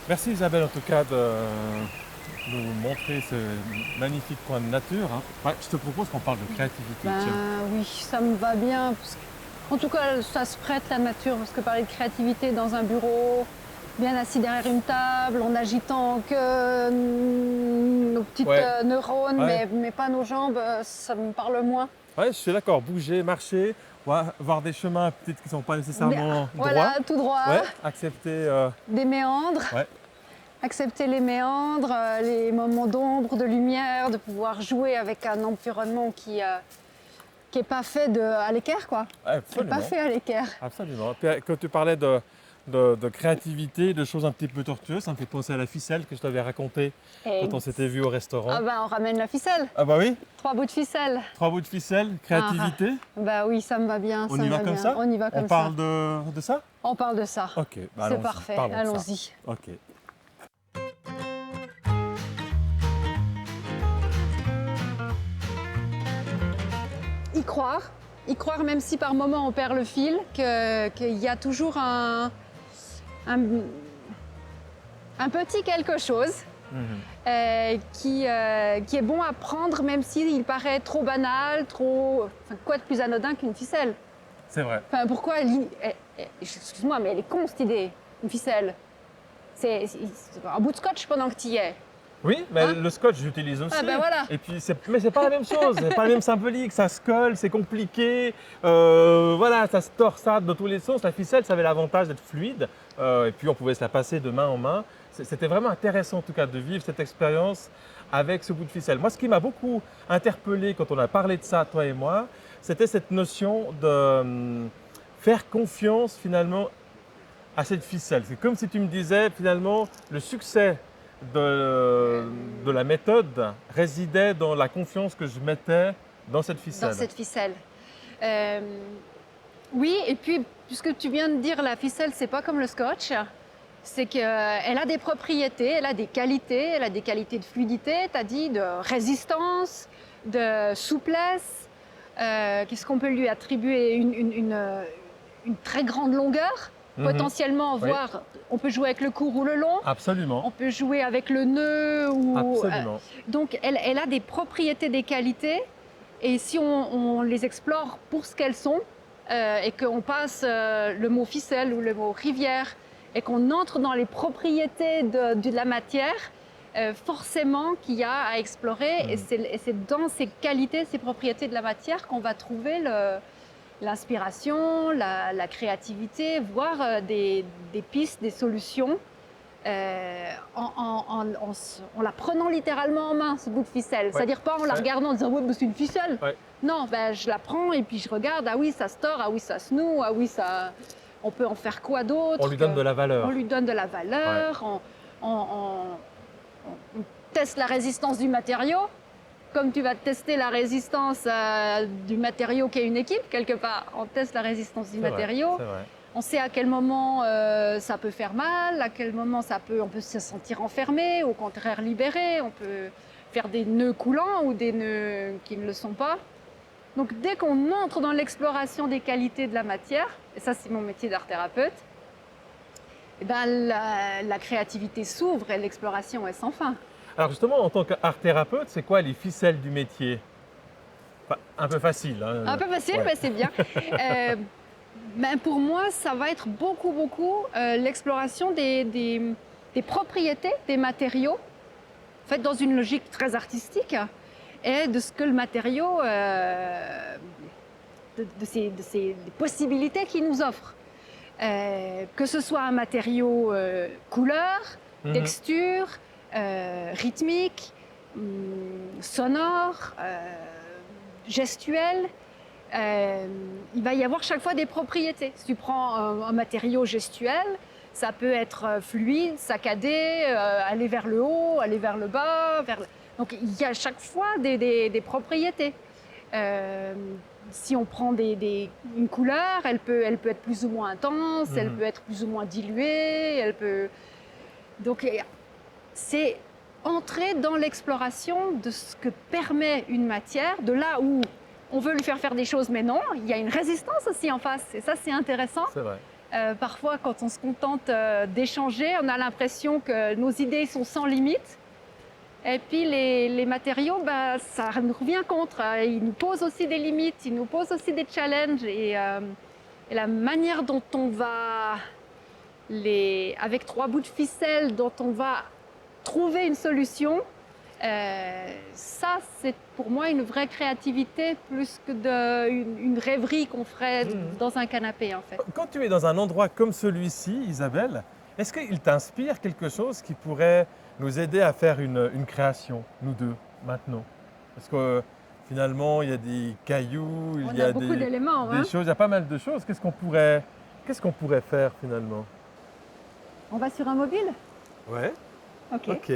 Merci Isabelle en tout cas de nous montrer ce magnifique coin de nature, hein. Ouais, je te propose qu'on parle de créativité. Tiens. Oui, ça me va bien. En tout cas, ça se prête la nature, parce que parler de créativité dans un bureau, bien assis derrière une table, en agitant que nos petites Ouais, neurones, ouais, mais pas nos jambes, ça me parle moins. ouais, je suis d'accord. Bouger, marcher, ouais, voir des chemins peut-être qui ne sont pas nécessairement droits. Voilà, tout droit, Ouais, accepter. des méandres, Ouais, accepter les méandres, les moments d'ombre, de lumière, de pouvoir jouer avec un environnement qui est pas fait à l'équerre, quoi. ouais, Qui est pas absolument. fait à l'équerre. Absolument. Puis, quand tu parlais de créativité, de choses un petit peu tortueuses, ça me fait penser à la ficelle que je t'avais racontée Et quand on s'était vu au restaurant. ah bah on ramène la ficelle. Ah bah oui, 3 bouts de ficelle. 3 bouts de ficelle, Ah, créativité. bah oui, ça me va bien. On Ça y me va va comme bien. ça? On y va On comme parle ça. de ça? On parle de ça. Ok, bah C'est allons-y, parfait. parlons de ça. Allons-y. Ok. Y croire même si par moment on perd le fil, qu'il y a toujours un, un petit quelque chose Mhm. qui est bon à prendre, même s'il paraît trop banal, trop. Enfin, quoi de plus anodin qu'une ficelle? C'est vrai. Enfin, pourquoi excuse-moi, mais elle est con cette idée, une ficelle. C'est un bout de scotch pendant que tu y es. Oui, mais Hein? le scotch j'utilise aussi. Ah ben voilà. Et puis mais c'est pas la même chose, c'est pas la même symbolique, ça se colle, c'est compliqué, voilà, ça se torsade de tous les sens. La ficelle, ça avait l'avantage d'être fluide, et puis on pouvait se la passer de main en main. C'était vraiment intéressant en tout cas de vivre cette expérience avec ce bout de ficelle. Moi, ce qui m'a beaucoup interpellé quand on a parlé de ça, toi et moi, c'était cette notion de faire confiance finalement à cette ficelle. C'est comme si tu me disais finalement le succès de la méthode résidait dans la confiance que je mettais dans cette ficelle. Dans cette ficelle. Euh, oui, et puis, puisque tu viens de dire la ficelle, c'est pas comme le scotch, c'est qu'elle a des propriétés, elle a des qualités, elle a des qualités de fluidité, tu as dit, de résistance, de souplesse. Qu'est-ce qu'on peut lui attribuer? Une très grande longueur, Mhm. potentiellement, Oui. voire on peut jouer avec le court ou le long. Absolument. On peut jouer avec le nœud. Absolument. Donc, elle a des propriétés, des qualités. Et si on les explore pour ce qu'elles sont, et qu'on passe le mot ficelle ou le mot rivière, et qu'on entre dans les propriétés de la matière, forcément qu'il y a à explorer. Et c'est dans ces qualités, ces propriétés de la matière qu'on va trouver l'inspiration, la créativité, voire des pistes, des solutions. En la prenant littéralement en main, ce bout de ficelle. Ouais. C'est-à-dire pas en la Ouais. regardant en disant ouais, bah, c'est une ficelle. Ouais. Non, ben, je la prends et puis je regarde, ah oui, ça se tord, ah oui, ça se noue, ah oui, ça. On peut en faire quoi d'autre? On lui donne de la valeur. On lui donne de la valeur, on teste la résistance du matériau, comme tu vas tester la résistance du matériau qui est une équipe, quelque part. On teste la résistance du C'est vrai, matériau. c'est vrai. On sait à quel moment ça peut faire mal, à quel moment on peut se sentir enfermé, au contraire libéré. On peut faire des nœuds coulants ou des nœuds qui ne le sont pas. Donc dès qu'on entre dans l'exploration des qualités de la matière, et ça c'est mon métier d'art thérapeute, eh ben, la créativité s'ouvre et l'exploration est sans fin. Alors justement, en tant qu'art thérapeute, c'est quoi les ficelles du métier? Enfin, un peu facile. Hein. Un peu facile, Ouais. mais c'est bien. Ben pour moi, ça va être beaucoup l'exploration des propriétés des matériaux, en fait, dans une logique très artistique, et de ce que le matériau, de ces possibilités qu'il nous offre. Que ce soit un matériau couleur, Mhm. texture, rythmique, sonore, gestuel. Il va y avoir chaque fois des propriétés. Si tu prends un matériau gestuel, ça peut être fluide, saccadé, aller vers le haut, aller vers le bas. Donc il y a chaque fois des propriétés. Si on prend une couleur, elle peut être plus ou moins intense, elle peut être plus ou moins diluée, Donc c'est entrer dans l'exploration de ce que permet une matière, de là où on veut lui faire des choses, mais non, il y a une résistance aussi en face. Et ça, c'est intéressant. C'est vrai. Parfois, quand on se contente d'échanger, on a l'impression que nos idées sont sans limite. Et puis les matériaux, bah, ça nous revient contre. Ils nous posent aussi des limites, ils nous posent aussi des challenges. Et la manière dont on va, avec 3 bouts de ficelle, dont on va trouver une solution, ça, c'est pour moi une vraie créativité plus que une rêverie qu'on ferait dans un canapé, en fait. Quand tu es dans un endroit comme celui-ci, Isabelle, est-ce qu'il t'inspire quelque chose qui pourrait nous aider à faire une création, nous deux, maintenant? Parce que finalement, il y a des cailloux, On il y a beaucoup d'éléments, des hein. choses, il y a pas mal de choses. Qu'est-ce qu'on pourrait faire finalement? On va sur un mobile? Ouais, Ok. ok.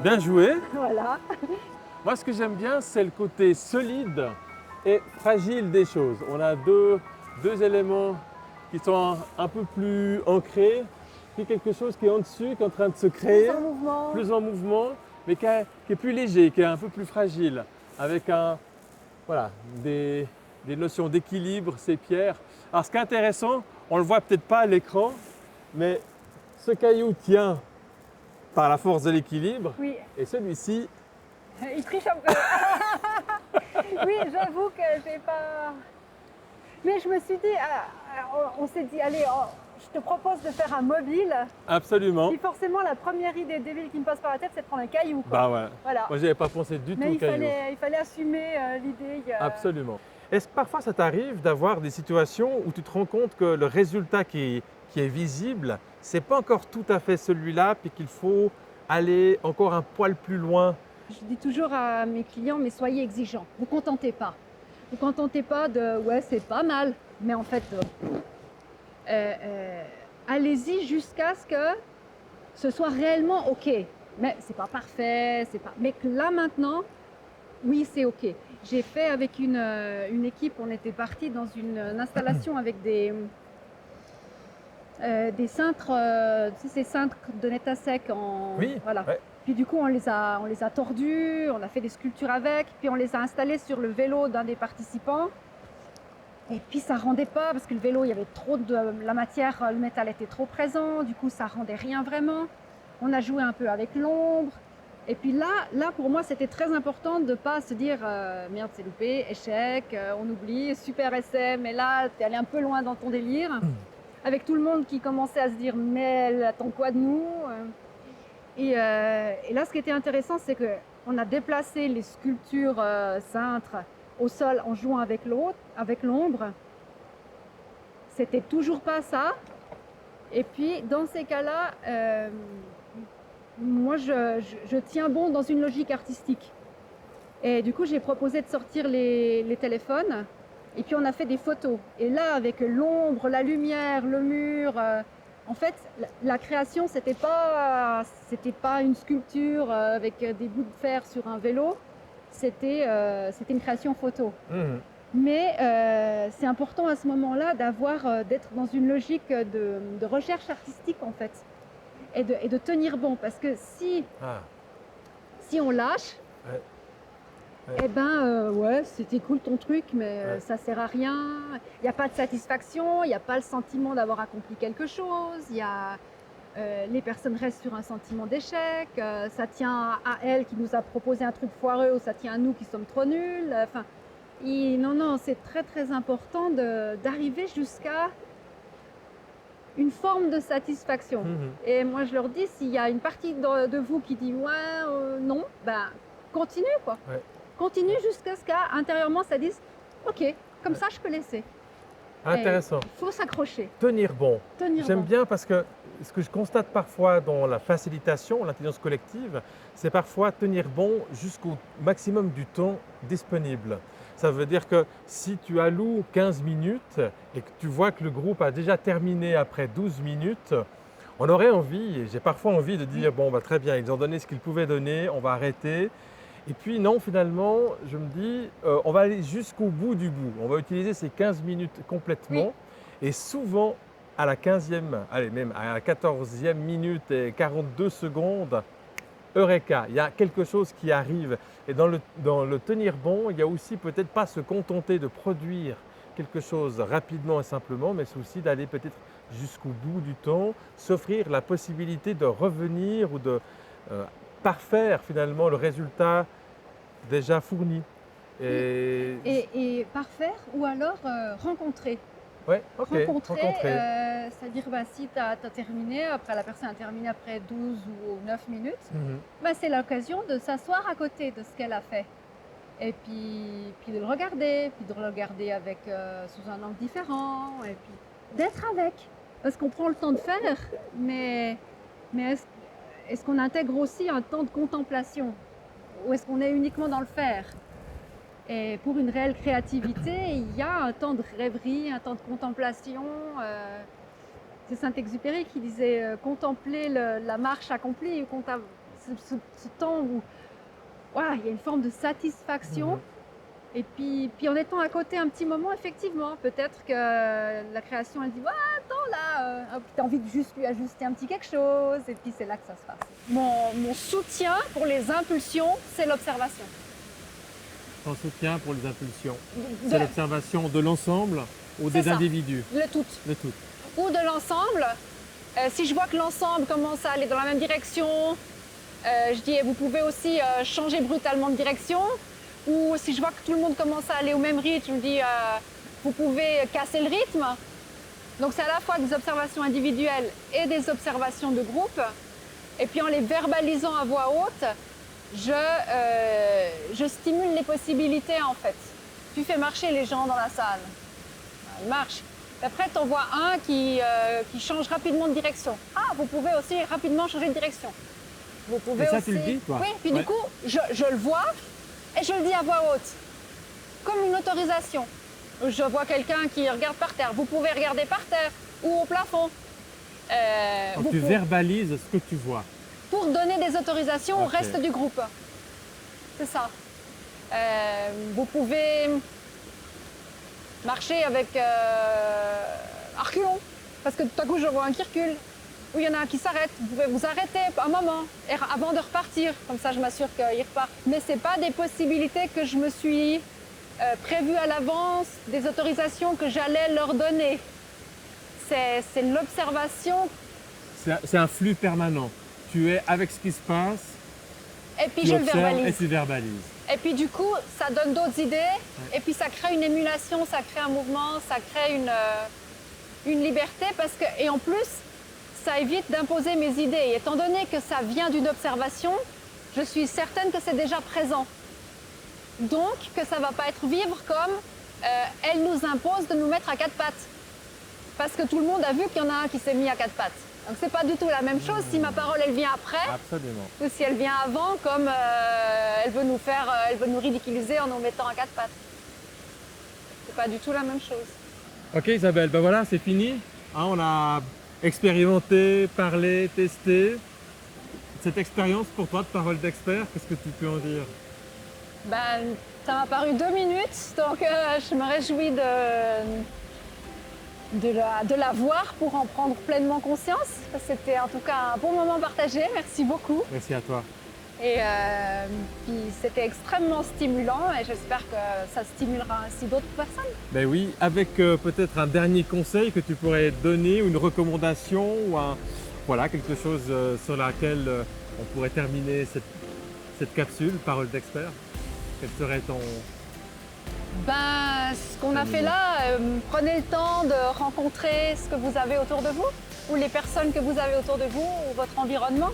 Bien joué. Voilà. Moi, ce que j'aime bien, c'est le côté solide et fragile des choses. On a deux éléments qui sont un peu plus ancrés, puis quelque chose qui est en dessus, qui est en train de se créer, plus en mouvement, mais qui est plus léger, qui est un peu plus fragile, avec des notions d'équilibre, ces pierres. Alors, ce qui est intéressant, on ne le voit peut-être pas à l'écran, mais ce caillou tient par la force de l'équilibre, Oui, et celui-ci, il triche un peu. Oui, j'avoue que j'ai pas. Mais je me suis dit, on s'est dit, allez, je te propose de faire un mobile. absolument. Puis forcément, la première idée débile qui me passe par la tête, c'est de prendre un caillou, quoi. Bah ouais. Voilà. Moi, j'avais pas pensé du tout Mais au caillou. il fallait assumer l'idée. Absolument. Est-ce que parfois ça t'arrive d'avoir des situations où tu te rends compte que le résultat qui est visible, c'est pas encore tout à fait celui-là, puis qu'il faut aller encore un poil plus loin? Je dis toujours à mes clients, mais soyez exigeants. Vous contentez pas. Vous contentez pas de, ouais, c'est pas mal. Mais en fait, allez-y jusqu'à ce que ce soit réellement OK. Mais c'est pas parfait, mais que là maintenant, oui, c'est OK. J'ai fait avec une équipe, on était parti dans une installation avec des cintres, tu sais, ces cintres de net à sec Oui, voilà. ouais. Puis du coup, on les a tordus, on a fait des sculptures avec, puis on les a installés sur le vélo d'un des participants. Et puis ça rendait pas, parce que le vélo, il y avait trop de la matière, le métal était trop présent, du coup ça rendait rien vraiment. On a joué un peu avec l'ombre. Et puis là pour moi, c'était très important de ne pas se dire merde, c'est loupé, échec, on oublie, super essai, mais là, tu es allé un peu loin dans ton délire. Avec tout le monde qui commençait à se dire mais elle attend quoi de nous? Et là, ce qui était intéressant, c'est qu'on a déplacé les sculptures cintres au sol en jouant avec l'ombre. C'était toujours pas ça. Et puis, dans ces cas-là, moi, je tiens bon dans une logique artistique. Et du coup, j'ai proposé de sortir les téléphones. Et puis, on a fait des photos. Et là, avec l'ombre, la lumière, le mur, en fait, la création, c'était pas une sculpture avec des bouts de fer sur un vélo. C'était une création photo. Mais c'est important à ce moment-là d'être dans une logique de recherche artistique, en fait. Et de tenir bon. Parce que si on lâche, eh ben, ouais, c'était cool ton truc, mais ça sert à rien. Il n'y a pas de satisfaction, il n'y a pas le sentiment d'avoir accompli quelque chose. les personnes restent sur un sentiment d'échec, ça tient à elle qui nous a proposé un truc foireux ou ça tient à nous qui sommes trop nuls. Enfin, non, non, c'est très très important d'arriver jusqu'à une forme de satisfaction. Et moi je leur dis, s'il y a une partie de vous qui dit ouais, non, ben continue quoi. Ouais. Continue jusqu'à ce qu'à intérieurement ça dise ok, comme ça je peux laisser. Intéressant. Il faut s'accrocher, Tenir bon. tenir J'aime bon. bien parce que ce que je constate parfois dans la facilitation, l'intelligence collective, c'est parfois tenir bon jusqu'au maximum du temps disponible. Ça veut dire que si tu alloues 15 minutes et que tu vois que le groupe a déjà terminé après 12 minutes, on aurait envie, et j'ai parfois envie de dire bon bah, très bien, ils ont donné ce qu'ils pouvaient donner, on va arrêter. Et puis non, finalement, je me dis, on va aller jusqu'au bout du bout. On va utiliser ces 15 minutes complètement. Et souvent, à la 15e, allez, même à la 14e minute et 42 secondes, Eureka, il y a quelque chose qui arrive. Et dans le tenir bon, il y a aussi peut-être pas se contenter de produire quelque chose rapidement et simplement, mais c'est aussi d'aller peut-être jusqu'au bout du temps, s'offrir la possibilité de revenir ou de parfaire finalement le résultat déjà fourni. Et parfaire ou alors rencontrer. Ouais, ok, rencontrer. C'est-à-dire si tu as terminé, après la personne a terminé après 12 ou 9 minutes, c'est l'occasion de s'asseoir à côté de ce qu'elle a fait. Et puis de le regarder, avec, sous un angle différent, et puis d'être avec. Parce qu'on prend le temps de faire, mais est-ce qu'on intègre aussi un temps de contemplation? Ou est-ce qu'on est uniquement dans le faire? Et pour une réelle créativité, il y a un temps de rêverie, un temps de contemplation. C'est Saint-Exupéry qui disait contempler la marche accomplie, ce temps où il y a une forme de satisfaction. Et puis en étant à côté un petit moment, effectivement, peut-être que la création, elle dit attends là, tu as envie de juste lui ajuster un petit quelque chose, et puis c'est là que ça se passe. Mon soutien pour les impulsions, c'est l'observation. Ton soutien pour les impulsions, c'est l'observation de l'ensemble ou des individus? Le tout. Le tout. Ou de l'ensemble. Si je vois que l'ensemble commence à aller dans la même direction, je dis vous pouvez aussi changer brutalement de direction. Ou si je vois que tout le monde commence à aller au même rythme, je me dis vous pouvez casser le rythme. Donc c'est à la fois des observations individuelles et des observations de groupe. Et puis en les verbalisant à voix haute, je stimule les possibilités en fait. Tu fais marcher les gens dans la salle. Ils marchent. Après, tu en vois un qui change rapidement de direction. Ah, vous pouvez aussi rapidement changer de direction. Vous pouvez et ça, aussi... tu le dis, toi? Oui, puis du coup, je le vois et je le dis à voix haute. Comme une autorisation. Je vois quelqu'un qui regarde par terre. Vous pouvez regarder par terre ou au plafond. Donc tu verbalises ce que tu vois. Pour donner des autorisations au reste du groupe. C'est ça. Vous pouvez marcher avec un reculons, parce que tout à coup je vois un qui recule, ou il y en a un qui s'arrête. Vous pouvez vous arrêter un moment avant de repartir, comme ça je m'assure qu'il repart. Mais ce n'est pas des possibilités que je me suis prévues à l'avance, des autorisations que j'allais leur donner. C'est l'observation. C'est un flux permanent. Tu es avec ce qui se passe, et puis je le verbalise. Et tu verbalises. Et puis du coup, ça donne d'autres idées, et puis ça crée une émulation, ça crée un mouvement, ça crée une liberté, et en plus, ça évite d'imposer mes idées. Et étant donné que ça vient d'une observation, je suis certaine que c'est déjà présent. Donc, que ça ne va pas être vivre comme elle nous impose de nous mettre à quatre pattes. Parce que tout le monde a vu qu'il y en a un qui s'est mis à quatre pattes. Donc c'est pas du tout la même chose si ma parole elle vient après. Absolument. Ou si elle vient avant, comme elle veut nous ridiculiser en nous mettant à quatre pattes. C'est pas du tout la même chose. Ok Isabelle, ben voilà, c'est fini. On a expérimenté, parlé, testé. Cette expérience pour toi de parole d'expert, qu'est-ce que tu peux en dire? Ça m'a paru 2 minutes, donc je me réjouis de la voir pour en prendre pleinement conscience. C'était en tout cas un bon moment partagé. Merci beaucoup. Merci à toi. Et puis c'était extrêmement stimulant et j'espère que ça stimulera ainsi d'autres personnes. Ben oui, avec peut-être un dernier conseil que tu pourrais donner ou une recommandation ou Voilà, quelque chose sur laquelle on pourrait terminer cette capsule, parole d'expert. Quel serait ton... Ben, ce qu'on a fait là, prenez le temps de rencontrer ce que vous avez autour de vous, ou les personnes que vous avez autour de vous, ou votre environnement.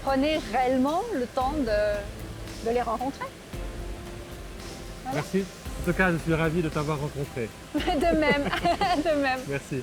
Prenez réellement le temps de les rencontrer. Voilà. Merci. En tout cas, je suis ravi de t'avoir rencontré. De même, de même. Merci.